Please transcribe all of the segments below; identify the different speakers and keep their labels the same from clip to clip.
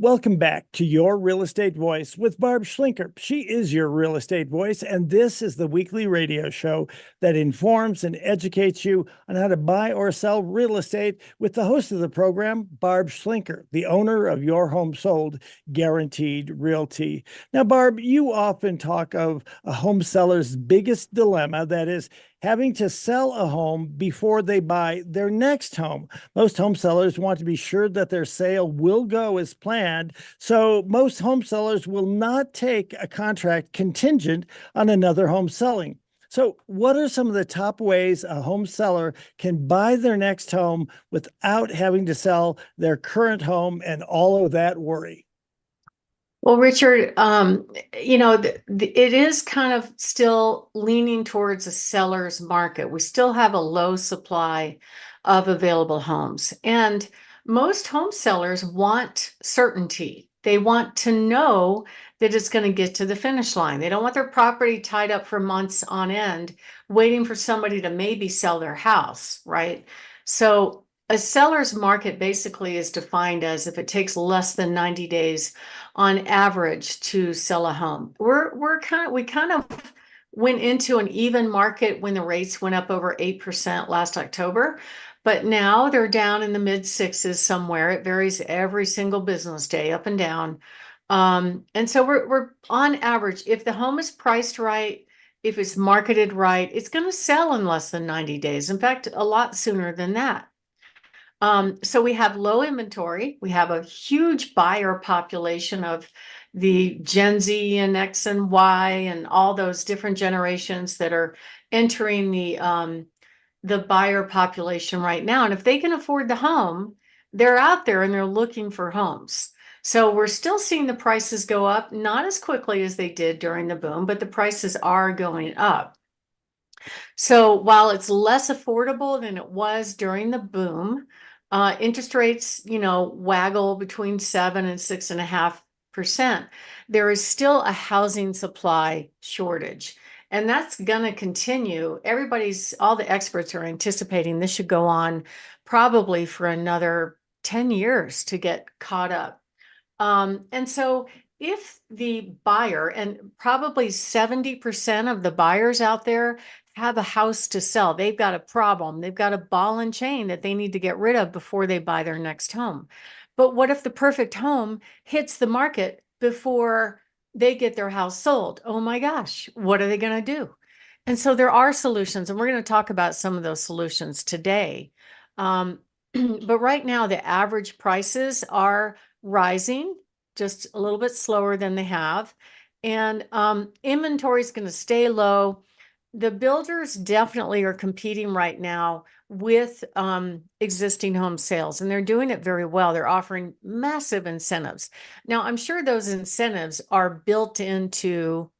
Speaker 1: Welcome back to Your Real Estate Voice with Barb Schlinker. She is your real estate voice, and this is the weekly radio show that informs and educates you on how to buy or sell real estate with the host of the program, Barb Schlinker, the owner of Your Home Sold Guaranteed Realty. Now, Barb, you often talk of a home seller's biggest dilemma, that is, having to sell a home before they buy their next home. Most home sellers want to be sure that their sale will go as planned, so most home sellers will not take a contract contingent on another home selling. So, what are some of the top ways a home seller can buy their next home without having to sell their current home and all of that worry?
Speaker 2: Well, Richard, it is kind of still leaning towards a seller's market. We still have a low supply of available homes, and most home sellers want certainty. They want to know that it's going to get to the finish line. They don't want their property tied up for months on end, waiting for somebody to maybe sell their house, right? So a seller's market basically is defined as if it takes less than 90 days on average to sell a home. We kind of went into an even market when the rates went up over 8% last October, but now they're down in the mid sixes somewhere. It varies every single business day, up and down. And so we're on average, if the home is priced right, if it's marketed right, it's going to sell in less than 90 days. In fact, a lot sooner than that. So we have low inventory. We have a huge buyer population of the Gen Z and X and Y and all those different generations that are entering the buyer population right now. And if they can afford the home, they're out there and they're looking for homes. So we're still seeing the prices go up, not as quickly as they did during the boom, but the prices are going up. So while it's less affordable than it was during the boom, interest rates, waggle between 7 and 6.5%. There is still a housing supply shortage, and that's going to continue. All the experts are anticipating this should go on probably for another 10 years to get caught up. And so if the buyer, and probably 70% of the buyers out there have a house to sell, they've got a problem, they've got a ball and chain that they need to get rid of before they buy their next home. But what if the perfect home hits the market before they get their house sold? Oh my gosh, what are they going to do? And so there are solutions, and we're going to talk about some of those solutions today. But right now, the average prices are rising just a little bit slower than they have. And inventory is going to stay low. The builders definitely are competing right now with existing home sales, and they're doing it very well. They're offering massive incentives. Now, I'm sure those incentives are built into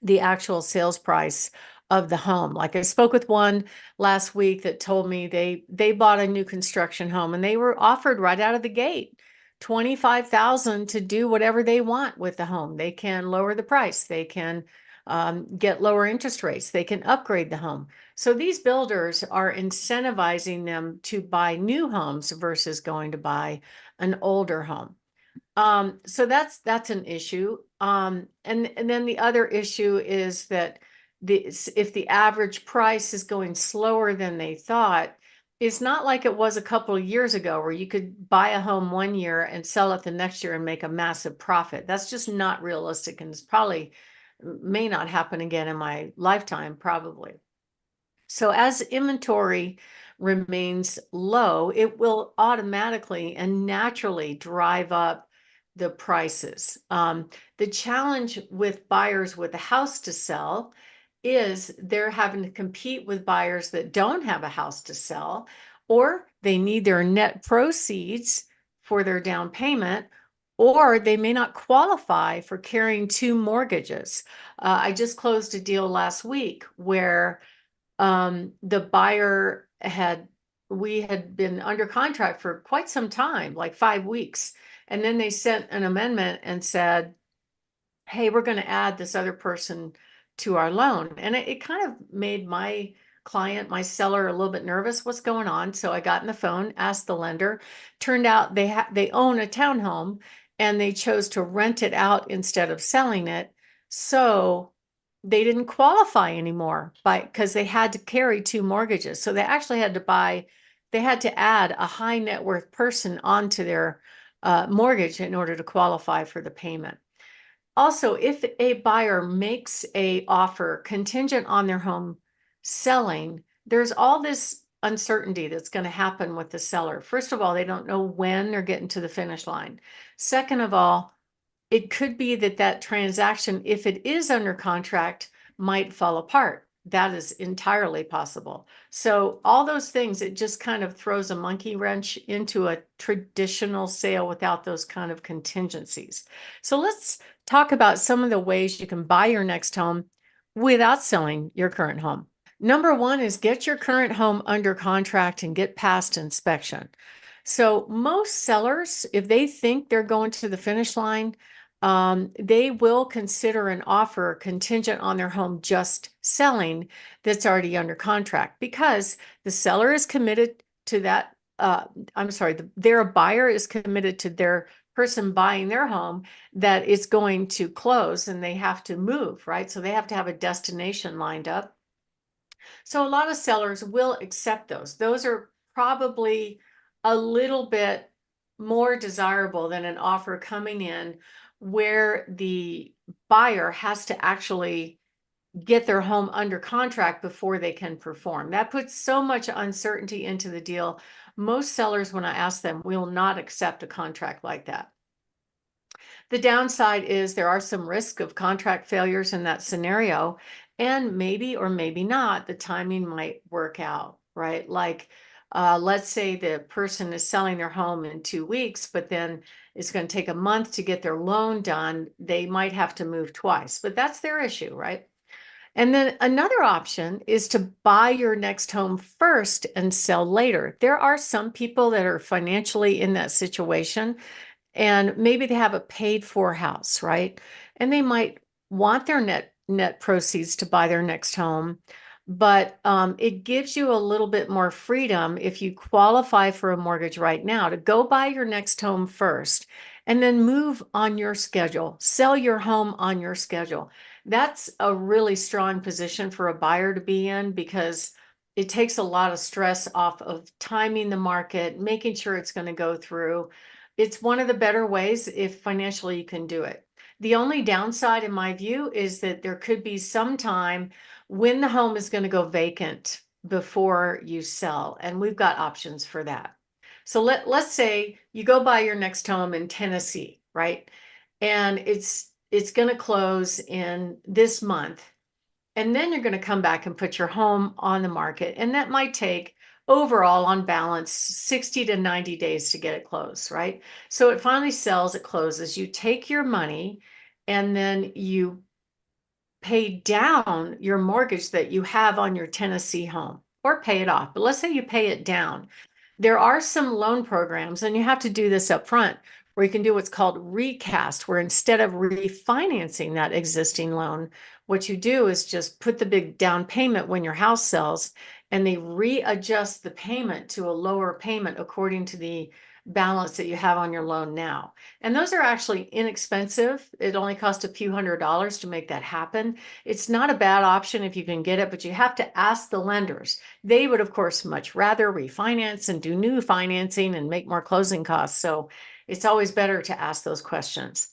Speaker 2: the actual sales price of the home. Like, I spoke with one last week that told me they bought a new construction home and they were offered right out of the gate $25,000 to do whatever they want with the home. They can lower the price. They can get lower interest rates. They can upgrade the home. So these builders are incentivizing them to buy new homes versus going to buy an older home. So that's an issue. And then the other issue is that if the average price is going slower than they thought, it's not like it was a couple of years ago where you could buy a home one year and sell it the next year and make a massive profit. That's just not realistic, and it's probably may not happen again in my lifetime, probably. So as inventory remains low, it will automatically and naturally drive up the prices. The challenge with buyers with a house to sell is they're having to compete with buyers that don't have a house to sell, or they need their net proceeds for their down payment, or they may not qualify for carrying two mortgages. I just closed a deal last week where the buyer we had been under contract for quite some time, like 5 weeks. And then they sent an amendment and said, hey, we're going to add this other person to our loan. And it kind of made my client, my seller, a little bit nervous. What's going on? So I got on the phone, asked the lender. Turned out they own a townhome, and they chose to rent it out instead of selling it. So they didn't qualify anymore because they had to carry two mortgages. So they actually had to they had to add a high net worth person onto their mortgage in order to qualify for the payment. Also, if a buyer makes a offer contingent on their home selling, there's all this uncertainty that's going to happen with the seller. First of all, they don't know when they're getting to the finish line. Second of all, it could be that that transaction, if it is under contract, might fall apart. That is entirely possible. So all those things, it just kind of throws a monkey wrench into a traditional sale without those kind of contingencies. So let's talk about some of the ways you can buy your next home without selling your current home. Number one is get your current home under contract and get past inspection. So most sellers, if they think they're going to the finish line, they will consider an offer contingent on their home just selling that's already under contract because the seller is committed to that. Their buyer is committed to their person buying their home that it's going to close and they have to move, right? So they have to have a destination lined up. So a lot of sellers will accept those. Those are probably a little bit more desirable than an offer coming in where the buyer has to actually get their home under contract before they can perform. That puts so much uncertainty into the deal. Most sellers, when I ask them, will not accept a contract like that. The downside is there are some risk of contract failures in that scenario, and maybe or maybe not, the timing might work out, right? Like, let's say the person is selling their home in 2 weeks, but then it's going to take a month to get their loan done. They might have to move twice, but that's their issue, right? And then another option is to buy your next home first and sell later. There are some people that are financially in that situation and maybe they have a paid for house, right? And they might want their net proceeds to buy their next home, but it gives you a little bit more freedom if you qualify for a mortgage right now to go buy your next home first and then move on your schedule, sell your home on your schedule. That's a really strong position for a buyer to be in because it takes a lot of stress off of timing the market, making sure it's going to go through. It's one of the better ways if financially you can do it. The only downside, in my view, is that there could be some time when the home is going to go vacant before you sell. And we've got options for that. So let's say you go buy your next home in Tennessee, right? And it's going to close in this month. And then you're going to come back and put your home on the market. And that might take overall on balance 60 to 90 days to get it closed, right? So it finally sells, it closes. You take your money and then you pay down your mortgage that you have on your Tennessee home or pay it off. But let's say you pay it down. There are some loan programs, and you have to do this up front, where you can do what's called recast, where instead of refinancing that existing loan, what you do is just put the big down payment when your house sells, and they readjust the payment to a lower payment according to the balance that you have on your loan now. And those are actually inexpensive. It only costs a few $100s to make that happen. It's not a bad option if you can get it, but you have to ask the lenders. They would, of course, much rather refinance and do new financing and make more closing costs. So it's always better to ask those questions.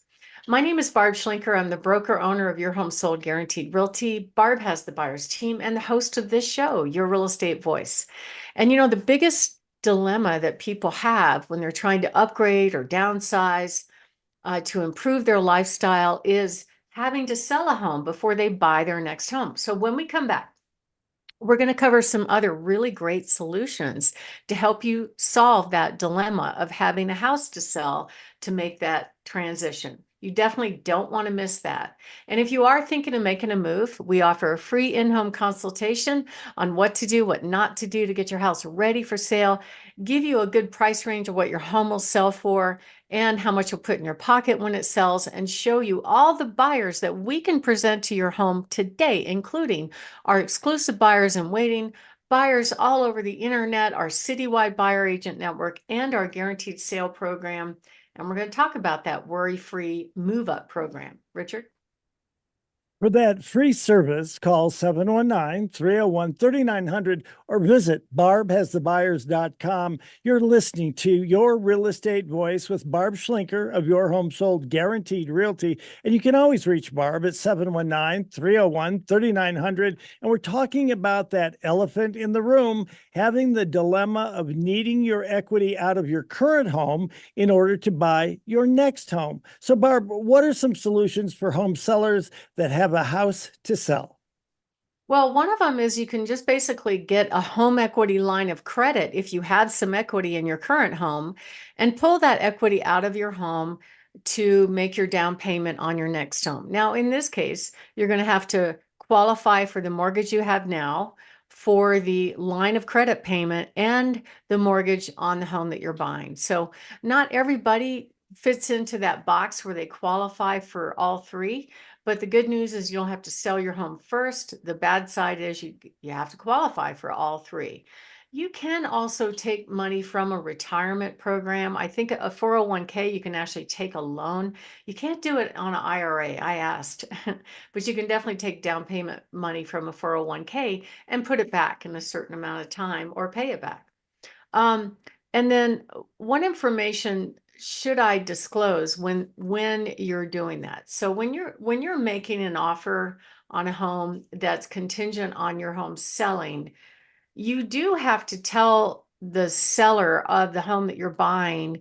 Speaker 2: My name is Barb Schlinker. I'm the broker owner of Your Home Sold Guaranteed Realty. Barb has the buyer's team and the host of this show, Your Real Estate Voice. And you know, the biggest dilemma that people have when they're trying to upgrade or downsize to improve their lifestyle is having to sell a home before they buy their next home. So when we come back, we're going to cover some other really great solutions to help you solve that dilemma of having a house to sell to make that transition. You definitely don't want to miss that. And if you are thinking of making a move, we offer a free in-home consultation on what to do, what not to do to get your house ready for sale, give you a good price range of what your home will sell for and how much you'll put in your pocket when it sells, and show you all the buyers that we can present to your home today, including our exclusive buyers in waiting, buyers all over the internet, our citywide buyer agent network, and our guaranteed sale program. And we're going to talk about that worry-free move-up program. Richard?
Speaker 1: For that free service, call 719-301-3900 or visit barbhasthebuyers.com. You're listening to Your Real Estate Voice with Barb Schlinker of Your Home Sold Guaranteed Realty. And you can always reach Barb at 719-301-3900. And we're talking about that elephant in the room, having the dilemma of needing your equity out of your current home in order to buy your next home. So, Barb, what are some solutions for home sellers that have a house to sell?
Speaker 2: Well, one of them is you can just basically get a home equity line of credit if you have some equity in your current home and pull that equity out of your home to make your down payment on your next home. Now, in this case, you're going to have to qualify for the mortgage you have now, for the line of credit payment, and the mortgage on the home that you're buying. So, not everybody fits into that box where they qualify for all three. But the good news is you don't have to sell your home first. The bad side is you have to qualify for all three. You can also take money from a retirement program. I think a 401k, you can actually take a loan. You can't do it on an IRA, I asked, but you can definitely take down payment money from a 401k and put it back in a certain amount of time or pay it back. Um, and then one information should I disclose when you're doing that? So when you're making an offer on a home that's contingent on your home selling, you do have to tell the seller of the home that you're buying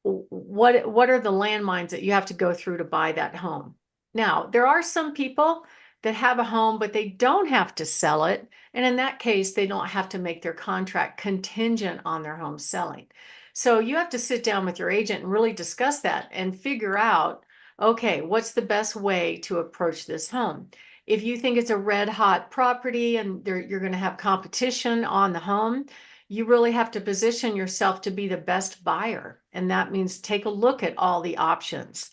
Speaker 2: what are the landmines that you have to go through to buy that home. Now, there are some people that have a home, but they don't have to sell it. And in that case, they don't have to make their contract contingent on their home selling. So you have to sit down with your agent and really discuss that and figure out, okay, what's the best way to approach this home? If you think it's a red hot property and you're going to have competition on the home, you really have to position yourself to be the best buyer. And that means take a look at all the options.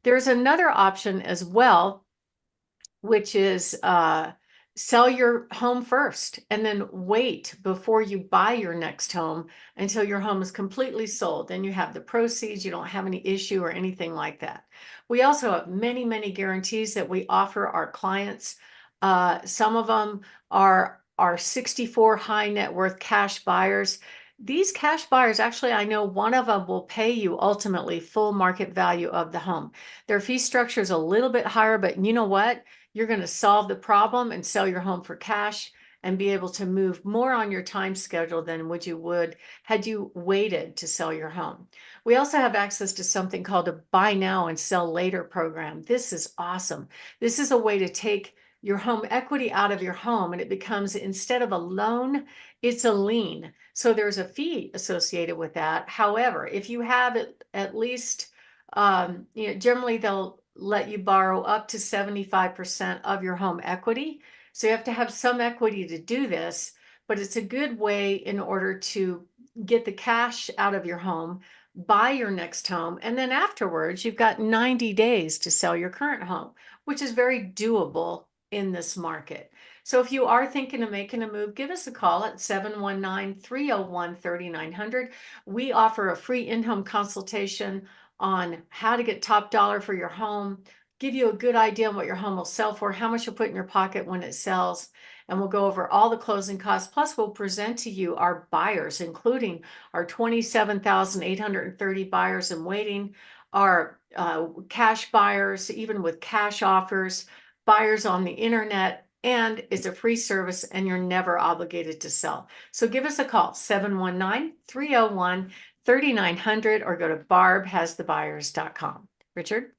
Speaker 2: There's another option as well, which is sell your home first and then wait before you buy your next home until your home is completely sold. Then you have the proceeds, you don't have any issue or anything like that. We also have many, many guarantees that we offer our clients. Some of them are 64 high net worth cash buyers. These cash buyers, actually, I know one of them will pay you ultimately full market value of the home. Their fee structure is a little bit higher, but you know what? You're going to solve the problem and sell your home for cash and be able to move more on your time schedule than would had you waited to sell your home. We also have access to something called a buy now and sell later program. This is awesome. This is a way to take your home equity out of your home and it becomes, instead of a loan, it's a lien. So there's a fee associated with that. However, if you have it at least, generally they'll let you borrow up to 75% of your home equity. So you have to have some equity to do this, but it's a good way in order to get the cash out of your home, buy your next home, and then afterwards you've got 90 days to sell your current home, which is very doable in this market. So if you are thinking of making a move, give us a call at 719-301-3900. We offer a free in-home consultation on how to get top dollar for your home, give you a good idea on what your home will sell for, how much you'll put in your pocket when it sells, and we'll go over all the closing costs. Plus, we'll present to you our buyers, including our 27,830 buyers in waiting, our cash buyers, even with cash offers, buyers on the internet, and it's a free service and you're never obligated to sell. So give us a call, 719-301-3900, or go to barbhasthebuyers.com. Richard?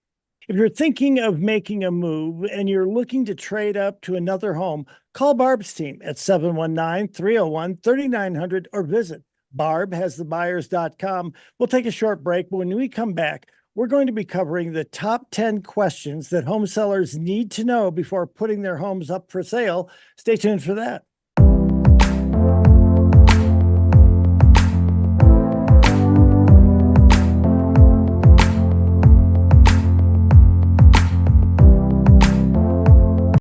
Speaker 1: If you're thinking of making a move and you're looking to trade up to another home, call Barb's team at 719-301-3900 or visit barbhasthebuyers.com. We'll take a short break, but when we come back, we're going to be covering the top 10 questions that home sellers need to know before putting their homes up for sale. Stay tuned for that.